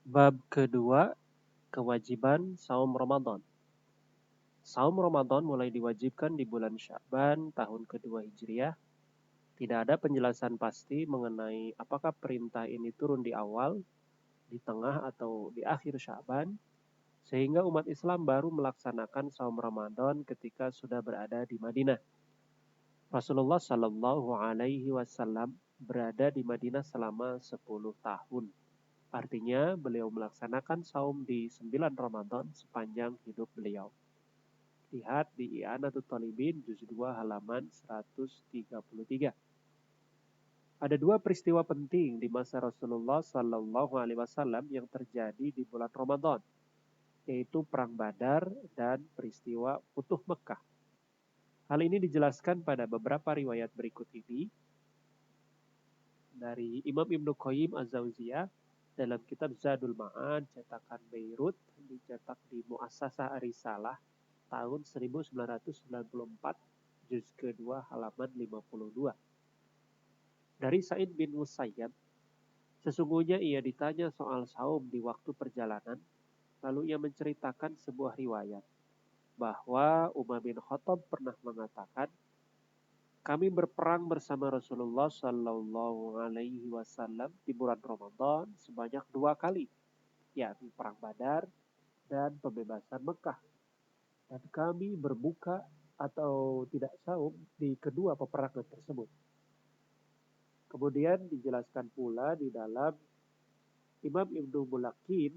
Bab kedua, kewajiban saum Ramadan. Saum Ramadan mulai diwajibkan di bulan Sya'ban tahun kedua Hijriah. Tidak ada penjelasan pasti mengenai apakah perintah ini turun di awal, di tengah, atau di akhir Sya'ban, sehingga umat Islam baru melaksanakan saum Ramadan ketika sudah berada di Madinah. Rasulullah Shallallahu Alaihi Wasallam berada di Madinah selama 10 tahun. Artinya beliau melaksanakan saum di 9 Ramadan sepanjang hidup beliau. Lihat di I'anatul Talibin juz 2 halaman 133. Ada dua peristiwa penting di masa Rasulullah Sallallahu Alaihi Wasallam yang terjadi di bulan Ramadan, yaitu Perang Badar dan peristiwa Futuh Mekah. Hal ini dijelaskan pada beberapa riwayat berikut ini dari Imam Ibnu Qayyim Az-Zauziyah dalam kitab Zadul Ma'ad cetakan Beirut, dicetak di Muassasah Arisalah tahun 1994, juz kedua halaman 52. Dari Sa'id bin Musayyab, sesungguhnya ia ditanya soal saum di waktu perjalanan, lalu ia menceritakan sebuah riwayat bahwa Umar bin Khattab pernah mengatakan, kami berperang bersama Rasulullah Sallallahu Alaihi Wasallam di bulan Ramadan sebanyak 2 kali, yakni Perang Badar dan pembebasan Mekah. Dan kami berbuka atau tidak saum di kedua peperangan tersebut. Kemudian dijelaskan pula di dalam Imam Ibnu Mulakin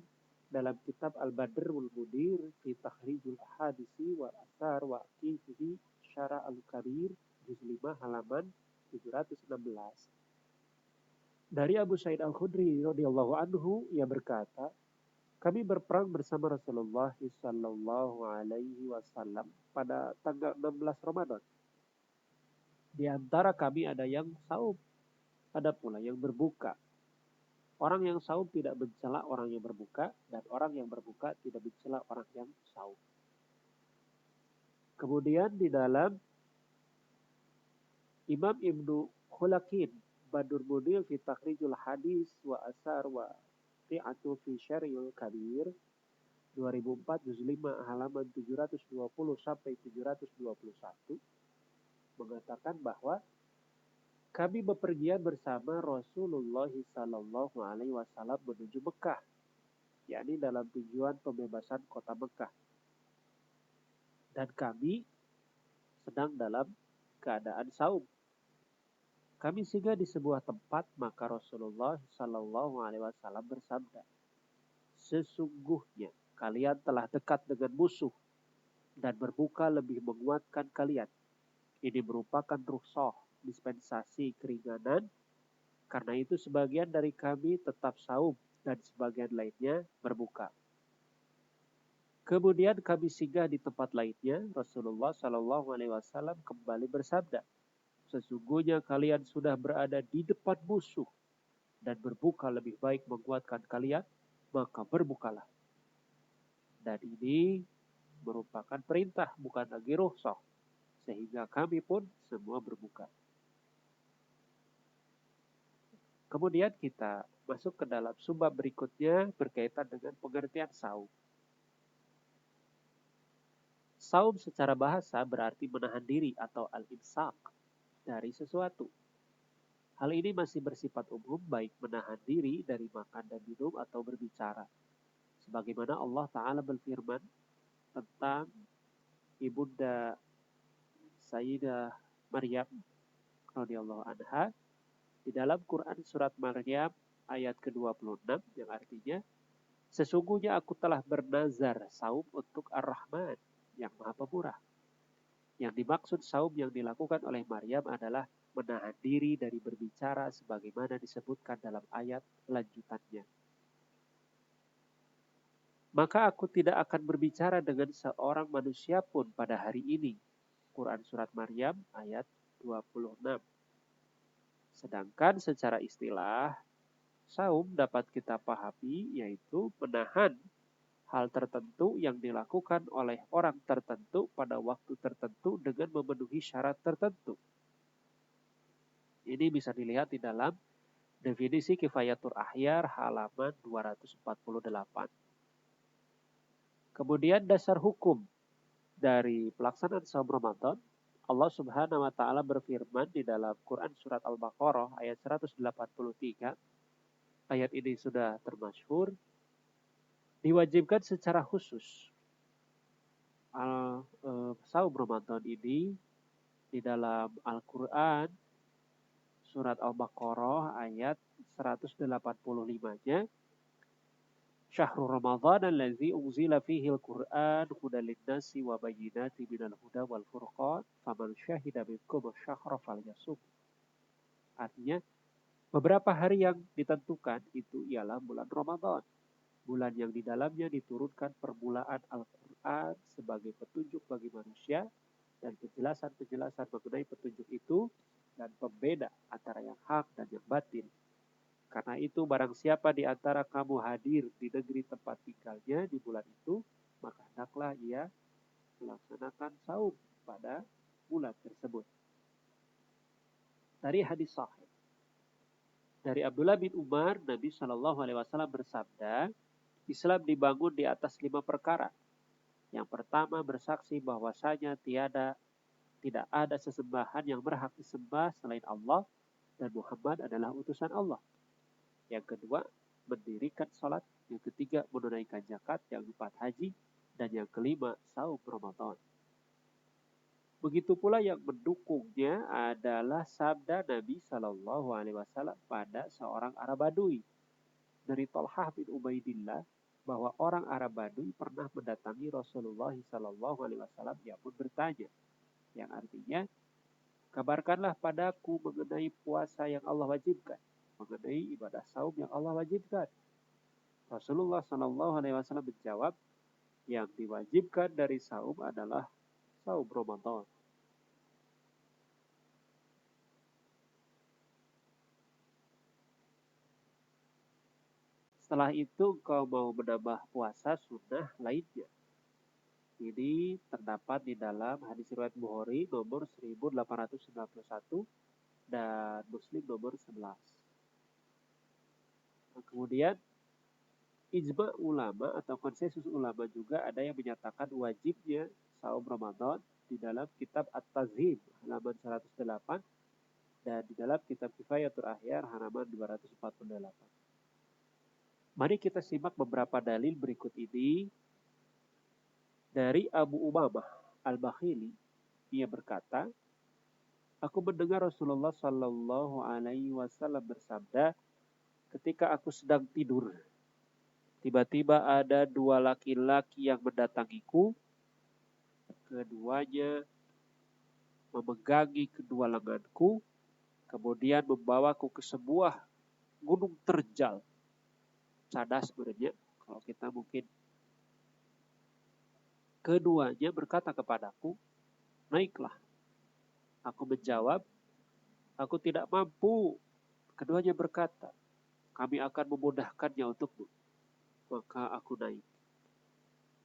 dalam kitab Al-Badrul Munir fi Takhrijul Ahadisi wa Athar wa Aqifihi Syara Al-Kabir juz 5 halaman 716. Dari Abu Sa'id Al-Khudri radhiyallahu anhu ia berkata, kami berperang bersama Rasulullah sallallahu alaihi wasallam pada tanggal 16 Ramadan. Di antara kami ada yang saum, ada pula yang berbuka. Orang yang saum tidak mencela orang yang berbuka, dan orang yang berbuka tidak mencela orang yang saum. Kemudian di dalam Imam Ibnu Khulakin Badur Munir fi Takhrijul Hadis wa Asar wa Ti'atu fi Syar'il Kabir 2004 juz 5 halaman 720 sampai 721 mengatakan bahwa kami bepergian bersama Rasulullah Sallallahu Alaihi Wasallam menuju Mekah, yakni dalam tujuan pembebasan kota Mekah. Dan kami sedang dalam keadaan saum. Kami singgah di sebuah tempat, maka Rasulullah Sallallahu Alaihi Wasallam bersabda, sesungguhnya kalian telah dekat dengan musuh dan berbuka lebih menguatkan kalian. Ini merupakan rukhsah, dispensasi keringanan. Karena itu sebagian dari kami tetap saum dan sebagian lainnya berbuka. Kemudian kami singgah di tempat lainnya. Rasulullah Shallallahu Alaihi Wasallam kembali bersabda, sesungguhnya kalian sudah berada di depan musuh dan berbuka lebih baik menguatkan kalian, maka berbukalah. Dan ini merupakan perintah, bukan lagi rukhsah, sehingga kami pun semua berbuka. Kemudian kita masuk ke dalam subbab berikutnya berkaitan dengan pengertian saum. Saum secara bahasa berarti menahan diri atau al-imsak dari sesuatu. Hal ini masih bersifat umum, baik menahan diri dari makan dan minum atau berbicara. Sebagaimana Allah Ta'ala berfirman tentang ibunda Sayyidah Maryam radhiyallahu anha di dalam Quran surat Maryam ayat ke-26 yang artinya, sesungguhnya aku telah bernazar saum untuk Ar-Rahman yang Maha Pemurah. Yang dimaksud saum yang dilakukan oleh Maryam adalah menahan diri dari berbicara sebagaimana disebutkan dalam ayat lanjutannya. Maka aku tidak akan berbicara dengan seorang manusia pun pada hari ini. Quran surat Maryam ayat 26. Sedangkan secara istilah, saum dapat kita pahami yaitu menahan hal tertentu yang dilakukan oleh orang tertentu pada waktu tertentu dengan memenuhi syarat tertentu. Ini bisa dilihat di dalam Definisi Kifayatul Ahyar halaman 248. Kemudian dasar hukum dari pelaksanaan saum Ramadan, Allah Subhanahu wa taala berfirman di dalam Quran surat Al-Baqarah ayat 183. Ayat ini sudah termasyhur, diwajibkan secara khusus saum Ramadan ini di dalam Al-Quran surat Al-Baqarah ayat 185-nya. Syahrul Ramadan allazi unzila fihi al-Qur'an hudan lin-nasi wa bayyinatin minal huda wal furqan faman syahida minkum asy-syahra falyasum. Artinya, beberapa hari yang ditentukan itu ialah bulan Ramadan. Bulan yang di dalamnya diturunkan permulaan Al-Quran sebagai petunjuk bagi manusia dan penjelasan-penjelasan mengenai petunjuk itu dan pembeda antara yang hak dan yang batin. Karena itu barang siapa di antara kamu hadir di negeri tempat tinggalnya di bulan itu, maka hendaklah ia melaksanakan saum pada bulan tersebut. Dari hadis sahih dari Abdullah bin Umar, Nabi Shallallahu Alaihi Wasallam bersabda, Islam dibangun di atas 5 perkara. Yang pertama, bersaksi bahwasanya tidak ada sesembahan yang berhak disembah selain Allah dan Muhammad adalah utusan Allah. Yang kedua, mendirikan salat. Yang ketiga, menunaikan zakat. Yang keempat, haji. Dan yang kelima, saum Ramadan. Begitu pula yang mendukungnya adalah sabda Nabi Shallallahu Alaihi Wasallam pada seorang Arab Badui dari Thalhah bin Ubaidillah bahwa orang Arab Badui pernah mendatangi Rasulullah Shallallahu Alaihi Wasallam. Dia pun bertanya, yang artinya, kabarkanlah padaku mengenai puasa yang Allah wajibkan, mengenai ibadah saum yang Allah wajibkan. Rasulullah Shallallahu Alaihi Wasallam menjawab, yang diwajibkan dari saum adalah saum Ramadan. Setelah itu kau mau menambah puasa sunnah lainnya. Ini terdapat di dalam hadis riwayat Bukhari nomor 1891 dan Muslim nomor 11. Nah, kemudian ijma ulama atau konsensus ulama juga ada yang menyatakan wajibnya saum Ramadan di dalam kitab At-Tazhim halaman 108 dan di dalam kitab Kifayatul Ahyar halaman 248. Mari kita simak beberapa dalil berikut ini dari Abu Umamah Al-Bakhili. Ia berkata, aku mendengar Rasulullah Shallallahu Alaihi Wasallam bersabda, ketika aku sedang tidur, tiba-tiba ada dua laki-laki yang mendatangiku. Keduanya memegangi kedua lenganku, kemudian membawaku ke sebuah gunung terjal. Cadas sebenarnya, kalau kita mungkin. Keduanya berkata kepadaku, naiklah. Aku menjawab, aku tidak mampu. Keduanya berkata, kami akan memudahkannya untukmu. Maka aku naik.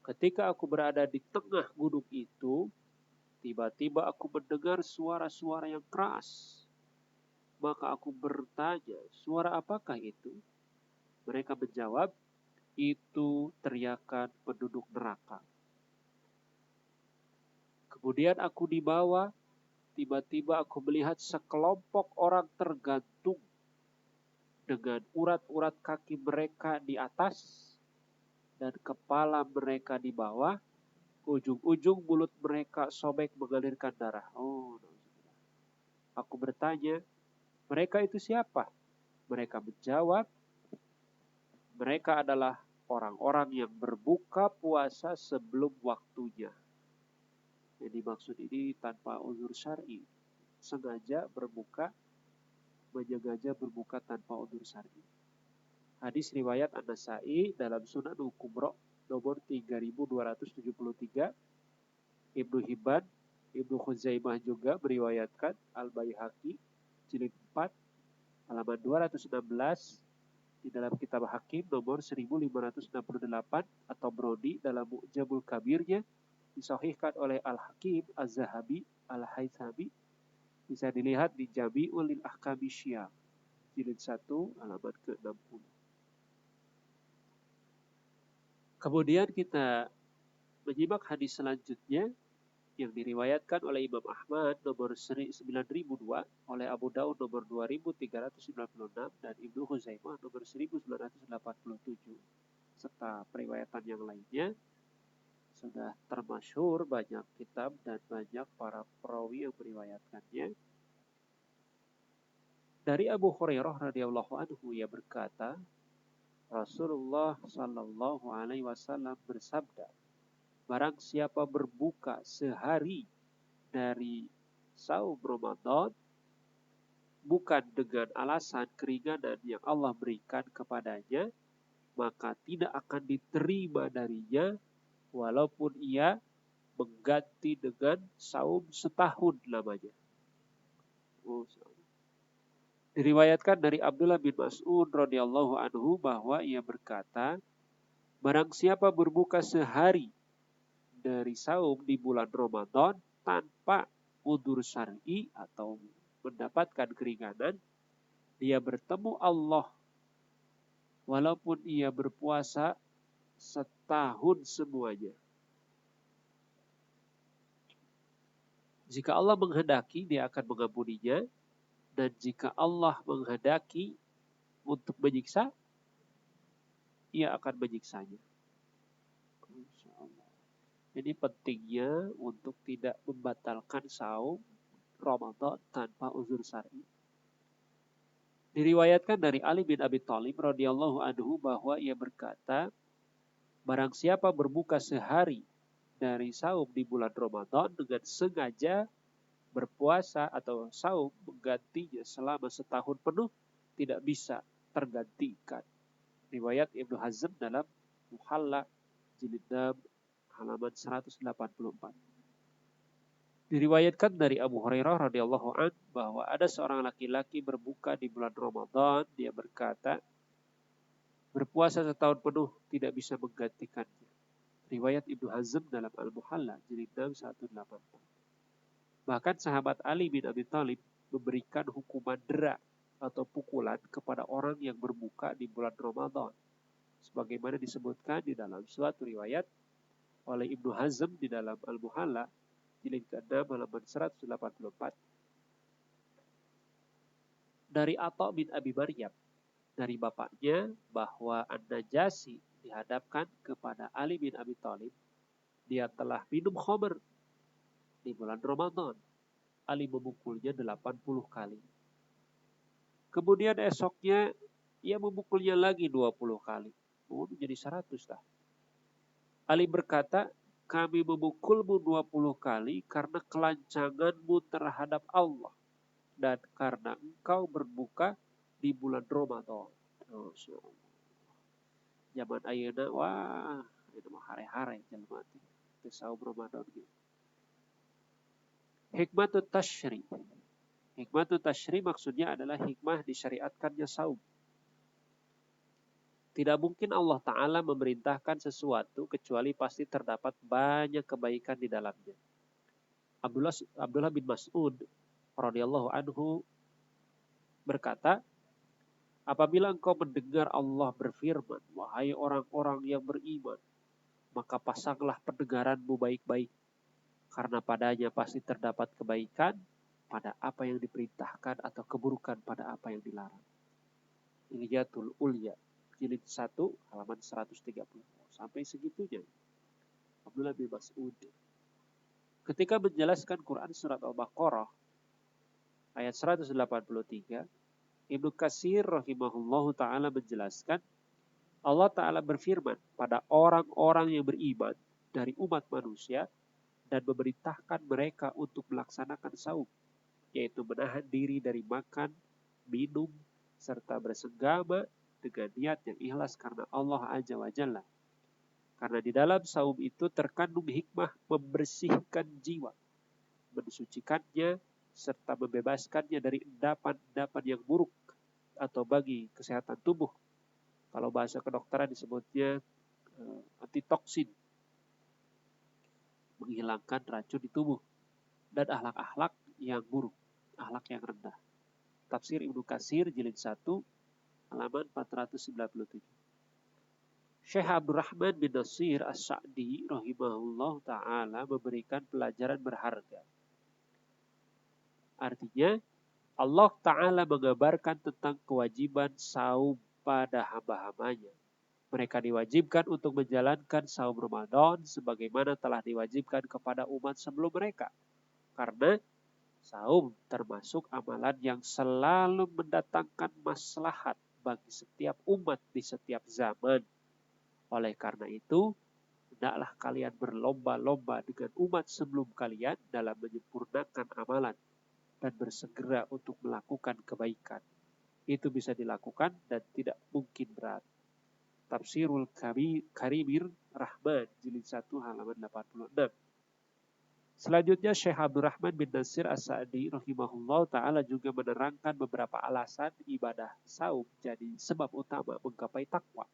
Ketika aku berada di tengah gunung itu, tiba-tiba aku mendengar suara-suara yang keras. Maka aku bertanya, suara apakah itu? Mereka menjawab, itu teriakan penduduk neraka. Kemudian aku dibawa, tiba-tiba aku melihat sekelompok orang tergantung dengan urat-urat kaki mereka di atas dan kepala mereka di bawah. Ujung-ujung mulut mereka sobek mengalirkan darah. Aku bertanya, mereka itu siapa? Mereka menjawab, mereka adalah orang-orang yang berbuka puasa sebelum waktunya. Yang dimaksud ini tanpa uzur syar'i. Sengaja berbuka tanpa uzur syar'i. Hadis riwayat An-Nasa'i dalam Sunan Al-Kubra nomor 3273. Ibnu Hibban, Ibnu Khuzaimah juga meriwayatkan, Al-Baihaqi jilid 4 halaman 216 di dalam kitab Hakim nomor 1568 atau Brodi dalam Mu'jamul Kabirnya disahihkan oleh Al-Hakim Az-Zahabi Al-Haythami, bisa dilihat di Jami'ul Ahkami Syiah. jilid 1 halaman ke-60. Kemudian kita menyimak hadis selanjutnya yang diriwayatkan oleh Imam Ahmad nomor 9002, oleh Abu Daud nomor 2396 dan Ibnu Khuzaimah nomor 1987 serta periwayatan yang lainnya. Sudah termasyhur, banyak kitab dan banyak para perawi yang meriwayatkannya. Dari Abu Hurairah radhiyallahu anhu, ia berkata, Rasulullah sallallahu alaihi wasallam bersabda, barang siapa berbuka sehari dari saum Ramadan bukan dengan alasan keringanan yang Allah berikan kepadanya, maka tidak akan diterima darinya walaupun ia mengganti dengan saum setahun lamanya. Diriwayatkan dari Abdullah bin Mas'ud radhiyallahu anhu bahwa ia berkata, barang siapa berbuka sehari dari saum di bulan Ramadan tanpa udzur syar'i atau mendapatkan keringanan, dia bertemu Allah walaupun ia berpuasa setahun semuanya. Jika Allah menghendaki, dia akan mengampuninya, dan jika Allah menghendaki untuk menyiksa, ia akan menyiksanya. Jadi pentingnya untuk tidak membatalkan saum Ramadan tanpa uzur syar'i. Diriwayatkan dari Ali bin Abi Thalib radhiyallahu anhu bahwa ia berkata, barang siapa berbuka sehari dari saum di bulan Ramadan dengan sengaja berpuasa atau saum menggantinya selama setahun penuh, tidak bisa tergantikan. Riwayat Ibnu Hazm dalam Muhalla jilid 6 halaman 184. Diriwayatkan dari Abu Hurairah radhiyallahu an bahwa ada seorang laki-laki berbuka di bulan Ramadan. Dia berkata, berpuasa setahun penuh tidak bisa menggantikannya. Riwayat Ibnu Hazm dalam Al-Muhalla jilid 6 184. Bahkan sahabat Ali bin Abi Thalib memberikan hukuman dera atau pukulan kepada orang yang berbuka di bulan Ramadan, sebagaimana disebutkan di dalam suatu riwayat oleh Ibnu Hazm di dalam Al-Muhalla jilid ke-6 halaman 184. Dari Atha bin Abi Maryam, dari bapaknya, bahwa An-Najasyi dihadapkan kepada Ali bin Abi Thalib. Dia telah minum khamr di bulan Ramadan. Ali memukulnya 80 kali. Kemudian esoknya ia memukulnya lagi 20 kali. Jadi 100 dah. Ali berkata, kami memukulmu 20 kali karena kelancanganmu terhadap Allah dan karena engkau berbuka di bulan Ramadan. Zaman ayeuna wah, itu mah hare-hare jelema teh saum Ramadan gitu. Hikmatut tasyri. Hikmatut tasyri maksudnya adalah hikmah disyariatkannya saum. Tidak mungkin Allah Ta'ala memerintahkan sesuatu kecuali pasti terdapat banyak kebaikan di dalamnya. Abdullah bin Mas'ud radhiyallahu anhu berkata, apabila engkau mendengar Allah berfirman, wahai orang-orang yang beriman, maka pasanglah pendengaranmu baik-baik, karena padanya pasti terdapat kebaikan pada apa yang diperintahkan atau keburukan pada apa yang dilarang. Ilyatul Ulya jilid 1 halaman 130. Sampai segitunya Abdullah bin Mas'ud ketika menjelaskan Quran surat Al-Baqarah ayat 183, Ibnu Katsir rahimahullahu taala menjelaskan, Allah Ta'ala berfirman pada orang-orang yang beriman dari umat manusia dan memerintahkan mereka untuk melaksanakan saum, yaitu menahan diri dari makan, minum, serta bersenggama dengan niat yang ikhlas karena Allah Azza wa Jalla. Karena di dalam saum itu terkandung hikmah membersihkan jiwa, mensucikannya, serta membebaskannya dari endapan-endapan yang buruk atau bagi kesehatan tubuh. Kalau bahasa kedokteran disebutnya antitoksin, menghilangkan racun di tubuh, dan akhlak-akhlak yang buruk, akhlak yang rendah. Tafsir Ibnu Katsir jilid 1 halaman 497. Syekh Abdurrahman bin Nasir As-Sa'di rahimahullah ta'ala memberikan pelajaran berharga. Artinya, Allah Ta'ala mengabarkan tentang kewajiban saum pada hamba-hambanya. Mereka diwajibkan untuk menjalankan saum Ramadan sebagaimana telah diwajibkan kepada umat sebelum mereka. Karena saum termasuk amalan yang selalu mendatangkan maslahat bagi setiap umat di setiap zaman. Oleh karena itu, hendaklah kalian berlomba-lomba dengan umat sebelum kalian dalam menyempurnakan amalan dan bersegera untuk melakukan kebaikan. Itu bisa dilakukan dan tidak mungkin berat. Tafsirul Karimir Rahman jilid 1 halaman 86. Selanjutnya Syekh Abdurrahman bin Nasir As-Sa'di rahimahullah ta'ala juga menerangkan beberapa alasan ibadah saum jadi sebab utama menggapai takwa.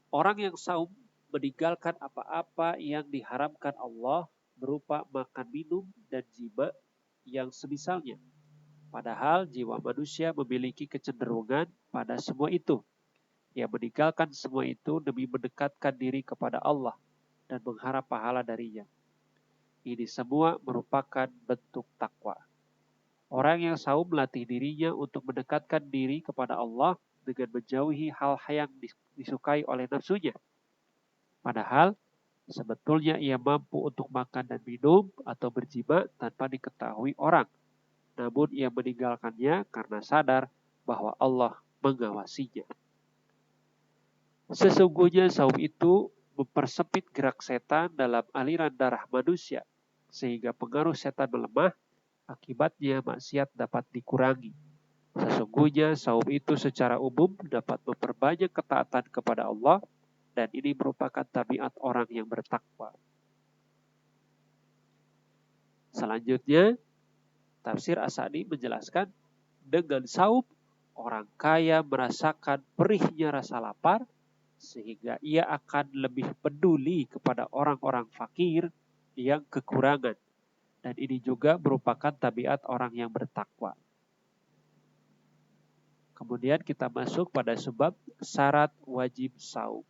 Orang yang saum meninggalkan apa-apa yang diharamkan Allah berupa makan minum dan jima yang semisalnya. Padahal jiwa manusia memiliki kecenderungan pada semua itu. Ia meninggalkan semua itu demi mendekatkan diri kepada Allah dan mengharap pahala darinya. Ini semua merupakan bentuk takwa. Orang yang saum melatih dirinya untuk mendekatkan diri kepada Allah dengan menjauhi hal-hal yang disukai oleh nafsunya. Padahal sebetulnya ia mampu untuk makan dan minum atau berjima tanpa diketahui orang. Namun ia meninggalkannya karena sadar bahwa Allah mengawasinya. Sesungguhnya saum itu mempersempit gerak setan dalam aliran darah manusia, sehingga pengaruh setan melemah, akibatnya maksiat dapat dikurangi. Sesungguhnya saum itu secara umum dapat memperbanyak ketaatan kepada Allah, dan ini merupakan tabiat orang yang bertakwa. Selanjutnya, Tafsir As-Sa'di menjelaskan, dengan saum, orang kaya merasakan perihnya rasa lapar, sehingga ia akan lebih peduli kepada orang-orang fakir yang kekurangan. Dan ini juga merupakan tabiat orang yang bertakwa. Kemudian kita masuk pada sebab syarat wajib saum.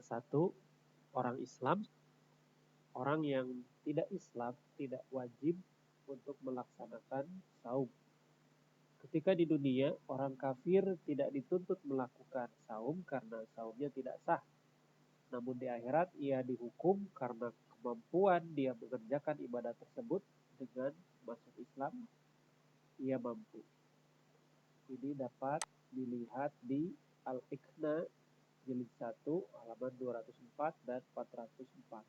Satu, orang Islam. Orang yang tidak Islam tidak wajib untuk melaksanakan saum. Ketika di dunia, orang kafir tidak dituntut melakukan saum karena saumnya tidak sah. Namun di akhirat ia dihukum karena kemampuan dia mengerjakan ibadah tersebut dengan masuk Islam, ia mampu. Ini dapat dilihat di Al-Iqna jilid 1 halaman 204 dan 404.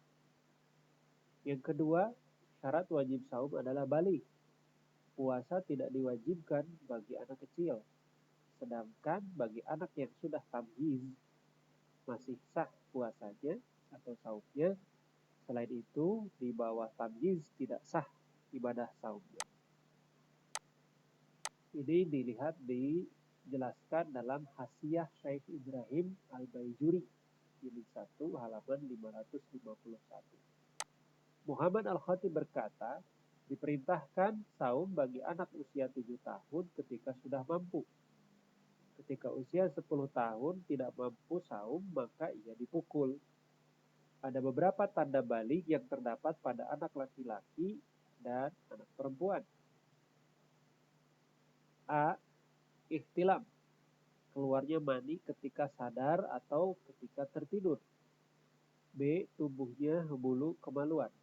Yang kedua, syarat wajib saum adalah baligh. Puasa tidak diwajibkan bagi anak kecil. Sedangkan bagi anak yang sudah tamyiz, masih sah puasanya atau saumnya. Selain itu, di bawah tamyiz tidak sah ibadah saumnya. Ini dijelaskan dalam Hasyiah Syekh Ibrahim Al-Baijuri, jilid 1 halaman 551. Muhammad Al-Khatib berkata, diperintahkan saum bagi anak usia 7 tahun ketika sudah mampu. Ketika usia 10 tahun tidak mampu saum, maka ia dipukul. Ada beberapa tanda baligh yang terdapat pada anak laki-laki dan anak perempuan. A. Ihtilam. Keluarnya mani ketika sadar atau ketika tertidur. B. Tumbuhnya bulu kemaluan.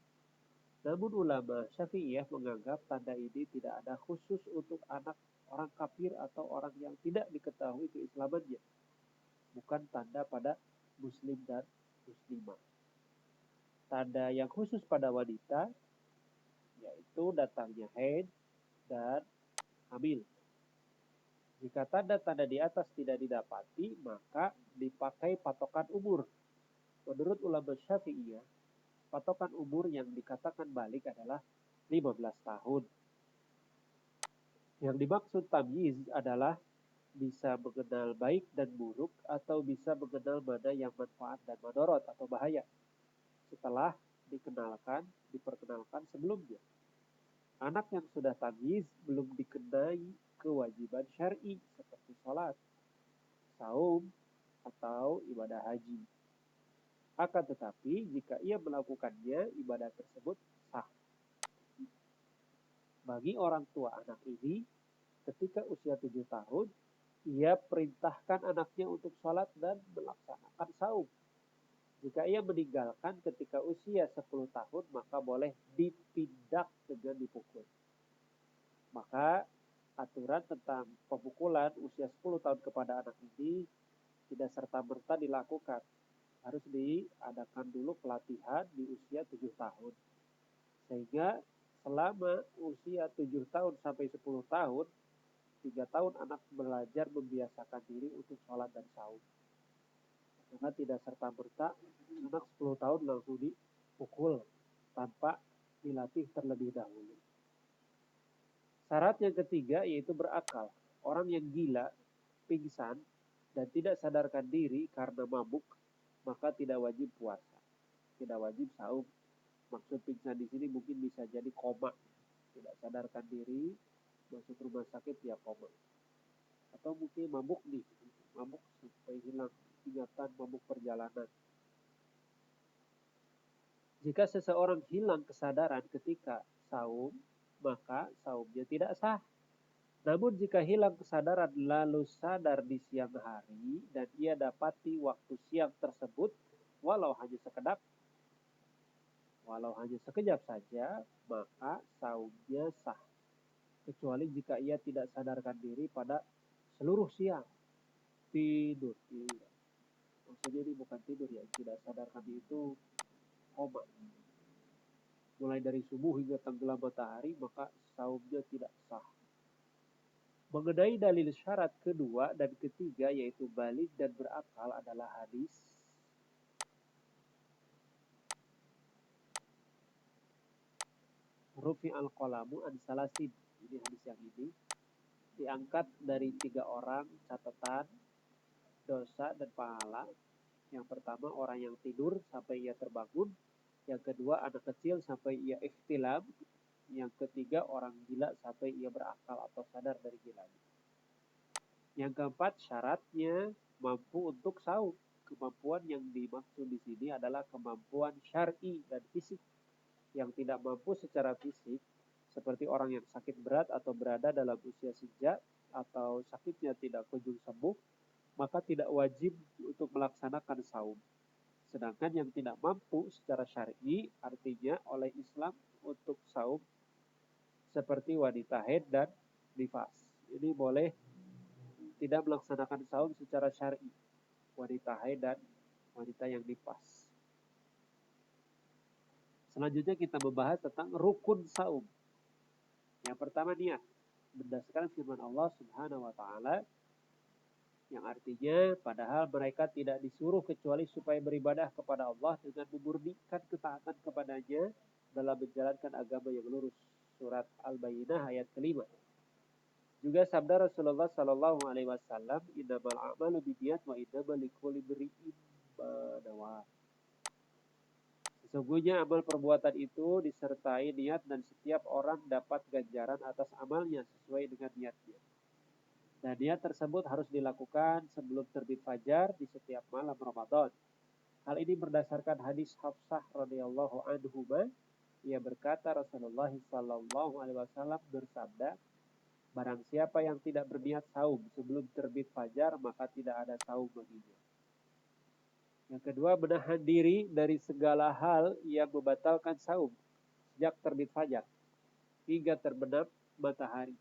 Namun ulama Syafi'iyah menganggap tanda ini tidak ada khusus untuk anak orang kafir atau orang yang tidak diketahui keislamannya. Bukan tanda pada muslim dan muslimah. Tanda yang khusus pada wanita yaitu datangnya haid dan hamil. Jika tanda-tanda di atas tidak didapati, maka dipakai patokan umur. Menurut ulama Syafi'iyah, patokan umur yang dikatakan baligh adalah 15 tahun. Yang dimaksud tamyiz adalah bisa mengenal baik dan buruk atau bisa mengenal mana yang manfaat dan madorot atau bahaya setelah diperkenalkan sebelumnya. Anak yang sudah tamyiz belum dikenai kewajiban syar'i seperti sholat, saum, atau ibadah haji. Akan tetapi jika ia melakukannya, ibadah tersebut sah. Bagi orang tua anak ini, ketika usia 7 tahun, ia perintahkan anaknya untuk sholat dan melaksanakan saum. Jika ia meninggalkan ketika usia 10 tahun, maka boleh ditindak dengan dipukul. Maka aturan tentang pemukulan usia 10 tahun kepada anak ini tidak serta-merta dilakukan. Harus diadakan dulu pelatihan di usia 7 tahun. Sehingga selama usia 7 tahun sampai 10 tahun, 3 tahun anak belajar membiasakan diri untuk sholat dan saum. Karena tidak serta-merta anak 10 tahun langsung dipukul tanpa dilatih terlebih dahulu. Syarat yang ketiga yaitu berakal. Orang yang gila, pingsan, dan tidak sadarkan diri karena mabuk, maka tidak wajib puasa, tidak wajib saum. Maksud pingsan di sini mungkin bisa jadi koma, tidak sadarkan diri, masuk rumah sakit ya koma. Atau mungkin mabuk sampai hilang ingatan, mabuk perjalanan. Jika seseorang hilang kesadaran ketika saum, maka saumnya tidak sah. Namun jika hilang kesadaran lalu sadar di siang hari dan ia dapati waktu siang tersebut walau hanya sekejap saja, maka saumnya sah. Kecuali jika ia tidak sadarkan diri pada seluruh siang. Tidur. Maksudnya ini bukan tidur ya, tidak sadarkan itu koma. Mulai dari subuh hingga tenggelam matahari, maka saumnya tidak sah. Mengenai dalil syarat kedua dan ketiga yaitu balik dan berakal adalah hadis Rufi al-qalamu an salasin. Ini hadis yang ini diangkat dari 3 orang catatan dosa dan pahala. Yang pertama orang yang tidur sampai ia terbangun. Yang kedua anak kecil sampai ia ihtilam. Yang ketiga orang gila sampai ia berakal atau sadar dari gilanya. Yang keempat syaratnya mampu untuk saum. Kemampuan yang dimaksud di sini adalah kemampuan syar'i dan fisik. Yang tidak mampu secara fisik seperti orang yang sakit berat atau berada dalam usia senja atau sakitnya tidak kunjung sembuh, maka tidak wajib untuk melaksanakan saum. Sedangkan yang tidak mampu secara syar'i artinya oleh Islam untuk saum seperti wanita haid dan nifas. Ini boleh tidak melaksanakan saum secara syar'i. Wanita haid dan wanita yang nifas. Selanjutnya kita membahas tentang rukun saum. Yang pertama niat. Berdasarkan firman Allah Subhanahu wa taala yang artinya padahal mereka tidak disuruh kecuali supaya beribadah kepada Allah dengan memurnikan ketaatan kepadanya dalam menjalankan agama yang lurus. Surat Al-Bayyinah ayat kelima. Juga sabda Rasulullah sallallahu alaihi wasallam, "Innamal a'malu binniyat wa innamal likulli imri'in ma nawa." Sesungguhnya amal perbuatan itu disertai niat dan setiap orang dapat ganjaran atas amalnya sesuai dengan niatnya. Dan niat tersebut harus dilakukan sebelum terbit fajar di setiap malam Ramadan. Hal ini berdasarkan hadis Hafsah radhiyallahu anhuma. Ia berkata Rasulullah sallallahu alaihi wasallam bersabda, "Barang siapa yang tidak berniat saum sebelum terbit fajar, maka tidak ada saum baginya." Yang kedua, menahan diri dari segala hal yang membatalkan saum sejak terbit fajar hingga terbenam matahari.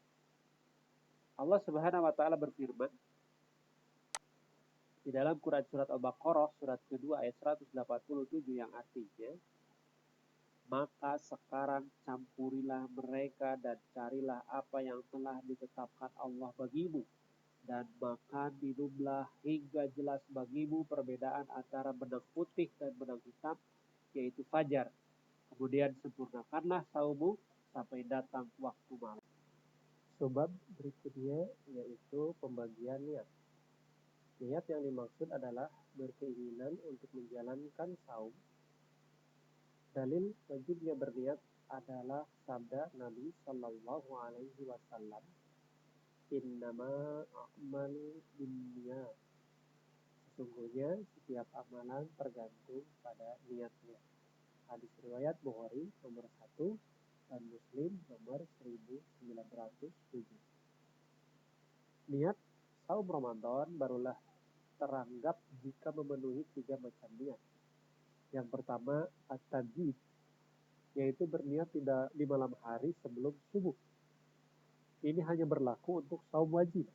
Allah Subhanahu wa taala berfirman di dalam Quran surat Al-Baqarah surat kedua ayat 187 yang artinya, "Maka sekarang campurilah mereka dan carilah apa yang telah ditetapkan Allah bagimu. Dan makan minumlah hingga jelas bagimu perbedaan antara benang putih dan benang hitam, yaitu fajar. Kemudian sempurnakanlah saummu sampai datang waktu malam." Sebab berikutnya yaitu pembagian niat. Niat yang dimaksud adalah berkeinginan untuk menjalankan saum. Dalil wajibnya berniat adalah sabda Nabi Shallallahu Alaihi Wasallam, Innama a'malu binniyat. Sesungguhnya setiap amalan tergantung pada niatnya. Hadis riwayat Bukhari nomor 1 dan Muslim nomor 1907. Niat saum Ramadan barulah teranggap jika memenuhi 3 macam niat. Yang pertama, at-tajdid, yaitu berniat tidak di malam hari sebelum subuh. Ini hanya berlaku untuk saum wajib.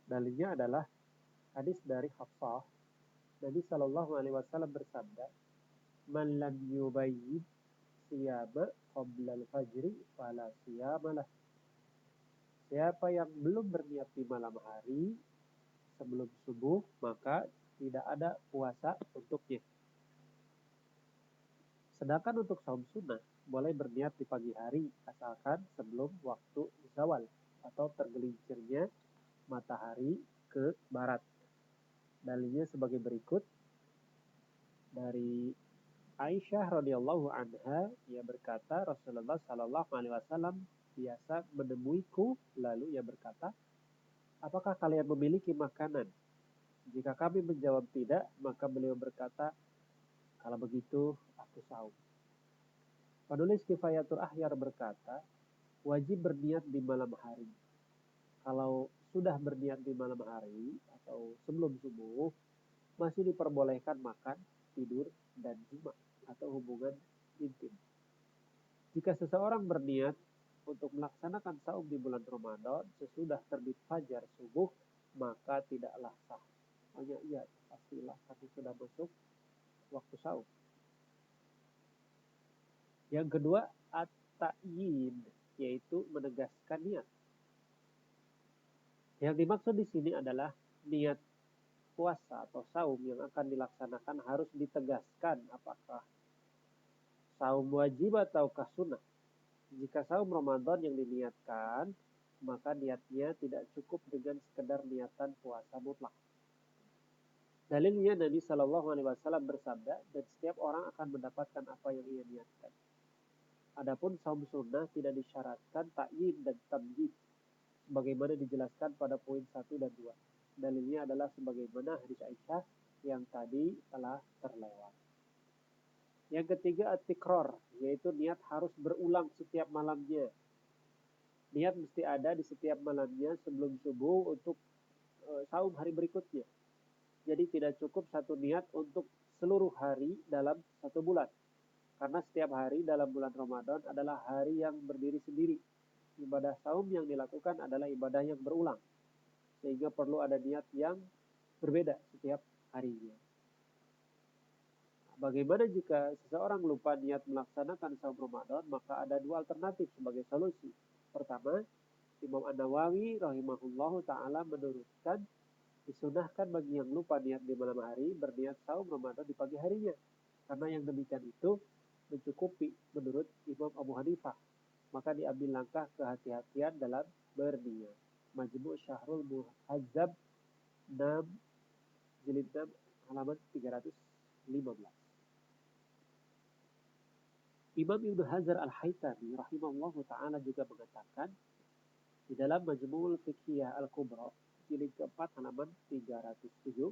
Dalilnya adalah hadis dari Hafsah. Nabi Shallallahu Alaihi Wasallam bersabda, "Man lam yubayyid siyama qabla al-fajri fala siyamalah." Siapa yang belum berniat di malam hari sebelum subuh, maka tidak ada puasa untuknya. Sedangkan untuk saum sunnah, boleh berniat di pagi hari, asalkan sebelum waktu zawal atau tergelincirnya matahari ke barat. Dalilnya sebagai berikut. Dari Aisyah radhiyallahu anha, ia berkata, Rasulullah sallallahu alaihi wasallam biasa menemuiku, lalu ia berkata, apakah kalian memiliki makanan? Jika kami menjawab tidak, maka beliau berkata, kalau begitu aku saum. Penulis Kifayatul Ahyar berkata, wajib berniat di malam hari. Kalau sudah berniat di malam hari atau sebelum subuh, masih diperbolehkan makan, tidur, dan jima atau hubungan intim. Jika seseorang berniat untuk melaksanakan saum di bulan Ramadan sesudah terbit fajar subuh, maka tidaklah sah. Hanya ia pastilah karena sudah masuk waktu saum. Yang kedua, at-ta'yin, yaitu menegaskan niat. Yang dimaksud di sini adalah niat puasa atau saum yang akan dilaksanakan harus ditegaskan apakah saum wajib ataukah sunnah. Jika saum Ramadan yang diniatkan, maka niatnya tidak cukup dengan sekedar niatan puasa mutlak. Dalilnya Nabi Shallallahu Alaihi Wasallam bersabda, dan setiap orang akan mendapatkan apa yang ia niatkan. Adapun saum sunnah tidak disyaratkan ta'yin dan tamjid, sebagaimana dijelaskan pada poin 1 dan 2. Dalilnya adalah sebagaimana hadis Aisyah yang tadi telah terlewat. Yang ketiga, at-tikror, yaitu niat harus berulang setiap malamnya. Niat mesti ada di setiap malamnya sebelum subuh untuk saum hari berikutnya. Jadi tidak cukup satu niat untuk seluruh hari dalam satu bulan. Karena setiap hari dalam bulan Ramadan adalah hari yang berdiri sendiri. Ibadah saum yang dilakukan adalah ibadah yang berulang. Sehingga perlu ada niat yang berbeda setiap harinya. Bagaimana jika seseorang lupa niat melaksanakan saum Ramadan, maka ada dua alternatif sebagai solusi. Pertama, Imam An-Nawawi rahimahullahu ta'ala menurutkan disunahkan bagi yang lupa niat di malam hari berniat saum Ramadan di pagi harinya. Karena yang demikian itu mencukupi menurut Imam Abu Hanifah. Maka diambil langkah kehati-hatian dalam berniat. Majmu' Syahrul Muhazzab 6 jilid 6 halaman 315. Imam Ibnu Hajar Al-Haytami rahimahullahu ta'ala juga mengatakan di dalam Majmu'ul Fiqhiyah Al-Kubra jilid keempat halaman 307,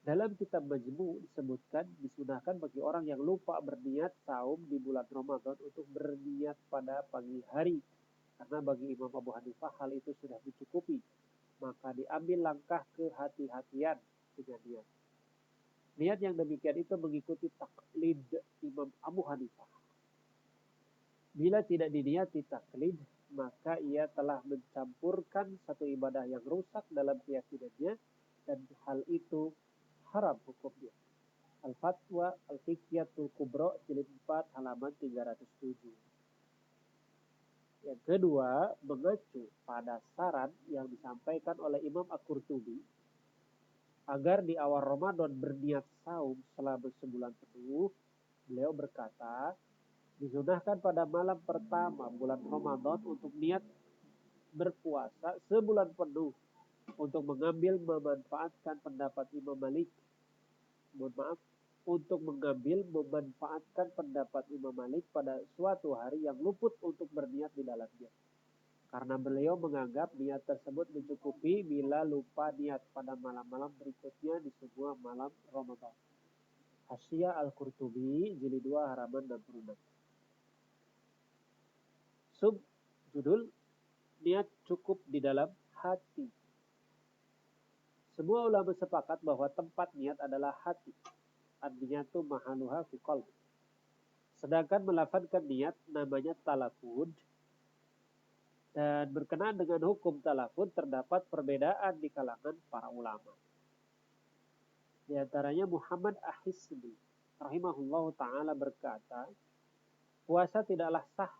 dalam kitab Majmu' disebutkan disunahkan bagi orang yang lupa berniat saum di bulan Ramadan untuk berniat pada pagi hari. Karena bagi Imam Abu Hanifah hal itu sudah mencukupi. Maka diambil langkah kehati-hatian dengan niat. Niat yang demikian itu mengikuti taklid Imam Abu Hanifah. Bila tidak diniati taklid, maka ia telah mencampurkan satu ibadah yang rusak dalam keyakinannya, dan hal itu haram hukumnya. Al-Fatwa Al-Fiqhiyatul Kubra jilid 4 halaman 307. Yang kedua, mengacu pada saran yang disampaikan oleh Imam Al-Qurtubi agar di awal Ramadan berniat saum selama sebulan penuh. Beliau berkata, disunahkan pada malam pertama bulan Ramadan untuk niat berpuasa sebulan penuh untuk mengambil memanfaatkan pendapat Imam Malik. Mohon maaf, untuk mengambil memanfaatkan pendapat Imam Malik pada suatu hari yang luput untuk berniat di dalamnya. Karena beliau menganggap niat tersebut mencukupi bila lupa niat pada malam-malam berikutnya di semua malam Ramadan. Hasyiah Al-Qurtubi, jilid 2 halaman 66. Sub judul niat cukup di dalam hati. Semua ulama sepakat bahwa tempat niat adalah hati. An-niyatu mahaluha fi qalb. Sedangkan melafazkan niat namanya talafud. Dan berkenaan dengan hukum talafud terdapat perbedaan di kalangan para ulama. Di antaranya Muhammad Ahisbi rahimahullahu ta'ala berkata, puasa tidaklah sah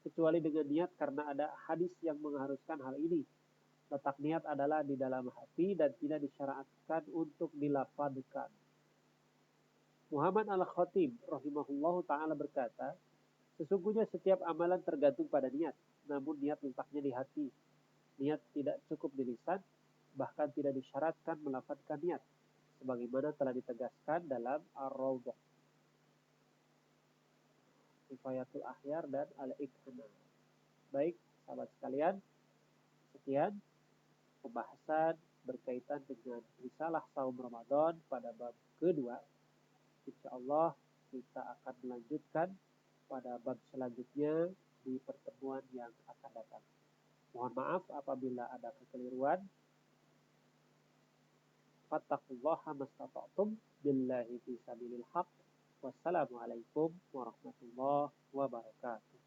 kecuali dengan niat karena ada hadis yang mengharuskan hal ini. Letak niat adalah di dalam hati dan tidak disyariatkan untuk dilafadzkan. Muhammad Al-Khatib rahimahullahu ta'ala berkata, sesungguhnya setiap amalan tergantung pada niat. Namun niat letaknya di hati. Niat tidak cukup di lisan, bahkan tidak disyaratkan melafadzkan niat. Sebagaimana telah ditegaskan dalam Ar-Rawdah, Kifayatul Ahyar dan Al-Iqna. Baik, sahabat sekalian, sekian pembahasan berkaitan dengan risalah Saum Ramadan pada bab kedua. Insyaallah kita akan melanjutkan pada bab selanjutnya di pertemuan yang akan datang. Mohon maaf apabila ada kekeliruan. Fattaqullaha mastata'tum billahi fi sabilil haq. Wassalamualaikum warahmatullahi wabarakatuh.